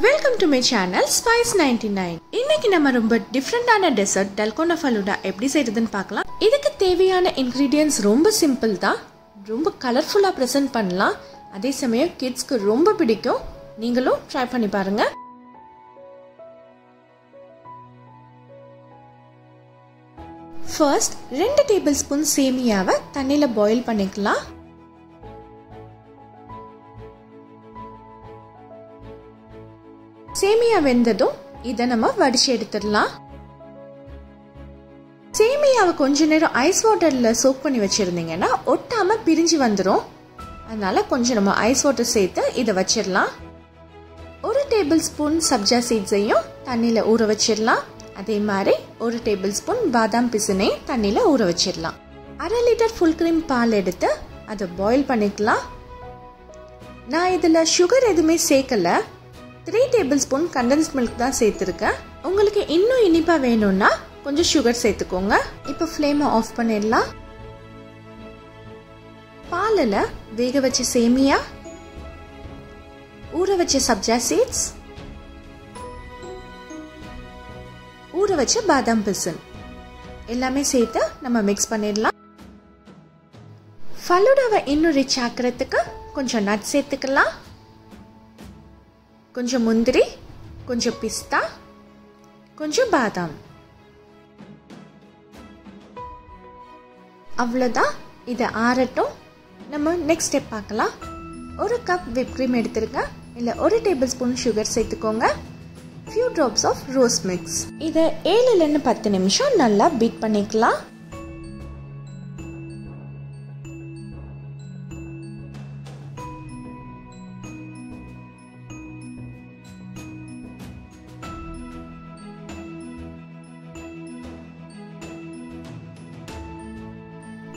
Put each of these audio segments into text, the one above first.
Welcome to my channel Spice99. இன்னைக்கு நம்ம ரொம்ப டிஃபரண்டான டெசர்ட் Dalgona Falooda எப்படி செய்யறதுன்னு பார்க்கலாம். இதுக்கு தேவையான ingredients ரொம்ப சிம்பிள் தான். ரொம்ப கலர்ஃபுல்லா பிரசன்ட் பண்ணலாம். அதே சமயம் கிட்ஸ்க்கு ரொம்ப பிடிக்கும். நீங்களும் ட்ரை பண்ணி பாருங்க. First 2 tablespoon சேமியாவை தண்ணில boil பண்ணிக்கலாம். சேமியா வெந்ததும் இத நம்ம வடிச்சு எடுத்துடலாம். சேமியாவை கொஞ்ச நேரம் ஐஸ் வாட்டர்ல சோக் பண்ணி வச்சிருந்தீங்கன்னா ஒட்டாம பிரிஞ்சு வந்துரும். அதனால கொஞ்சம் நம்ம ஐஸ் வாட்டர் சேர்த்து இத வச்சிரலாம். 1 டேபிள்ஸ்பூன் சப்ஜா சீட்ஸையும் தண்ணில ஊற வச்சிரலாம். அதே மாதிரி 1 டேபிள்ஸ்பூன் பாதாம் பிசினை தண்ணில ஊற வச்சிரலாம். 1/2 லிட்டர் ஃபுல் கிரீம் பால் எடுத்து அதை பாயில் பண்ணிக்கலாம். நான் இதுல சுகர் எதுவுமே சேர்க்கல. 3 tablespoon condensed milk தான் சேர்த்திருக்கேன். உங்களுக்கு இன்னும் இனிப்பா வேணும்னா கொஞ்சம் சுகர் சேர்த்துக்கோங்க. இப்போ ஃப்ளேமை ஆஃப் பண்ணிடலாம். பாலில் வேக வச்ச சேமியா, ஊற வச்ச சப்ஜா சீட்ஸ், ஊற வச்ச பாதாம் பிசின் எல்லாமே சேர்த்து நம்ம மிக்ஸ் பண்ணிடலாம். ஃபலூடாவை இன்னும் ரிச் ஆக்கிறதுக்கு கொஞ்சம் நட்ஸ் சேர்த்துக்கலாம். கொஞ்சம் முந்திரி, கொஞ்சம் பிஸ்தா, கொஞ்சம் பாதாம். அவ்வளோதான். இதை ஆறட்டும். நம்ம நெக்ஸ்ட் ஸ்டெப் பார்க்கலாம். 1 கப் whipped cream எடுத்துருக்கேன். இல்லை 1 டேபிள்ஸ்பூன் சுகர் சேர்த்துக்கோங்க. few drops of rose mix. இதை 7 to 10 நிமிஷம் நல்லா பீட் பண்ணிக்கலாம்.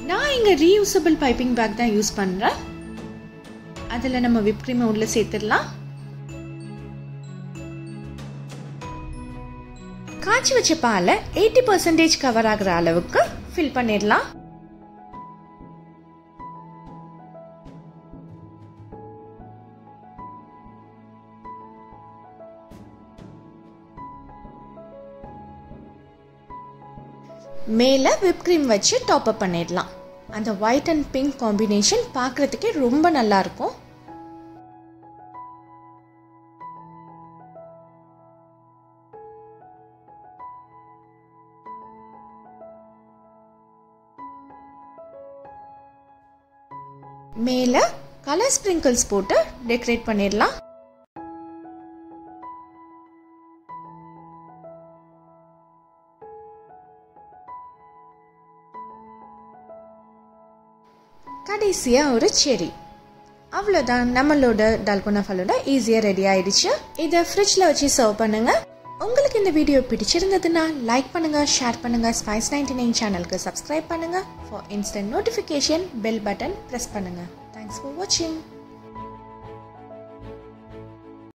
நான் இங்க ரீயூசபிள் பைப்பிங் பேக் தான் யூஸ் பண்றேன். அதுல நம்ம whipped cream உள்ள சேர்த்துடலாம். காய்ச்சி வச்ச பாலை 80% கவர் ஆகுற அளவுக்கு ஃபில் பண்ணிடலாம். மேல whipped cream வச்சு டாப் அப் பண்ணிடலாம். அந்த ஒயிட் அண்ட் பிங்க் காம்பினேஷன் பார்க்கறதுக்கே ரொம்ப நல்லா இருக்கும். மேல கலர் ஸ்ப்ரிங்கிள்ஸ் போட்டு டெக்கரேட் பண்ணிடலாம். கடைசியா ஒரு செரி. அவ்வளோதான், நம்மளோட Dalgona Falooda ஈஸியா ரெடி ஆயிடுச்சு. இதை ஃப்ரிட்ஜ்ல வச்சு சர்வ் பண்ணுங்க. உங்களுக்கு இந்த வீடியோ பிடிச்சிருந்ததுன்னா லைக் பண்ணுங்க, ஷேர் பண்ணுங்க, Spice99 சேனலுக்கு சப்ஸ்கிரைப் பண்ணுங்க. For instant notification bell button press பண்ணுங்க. தேங்க்ஸ் ஃபார் வாட்சிங்.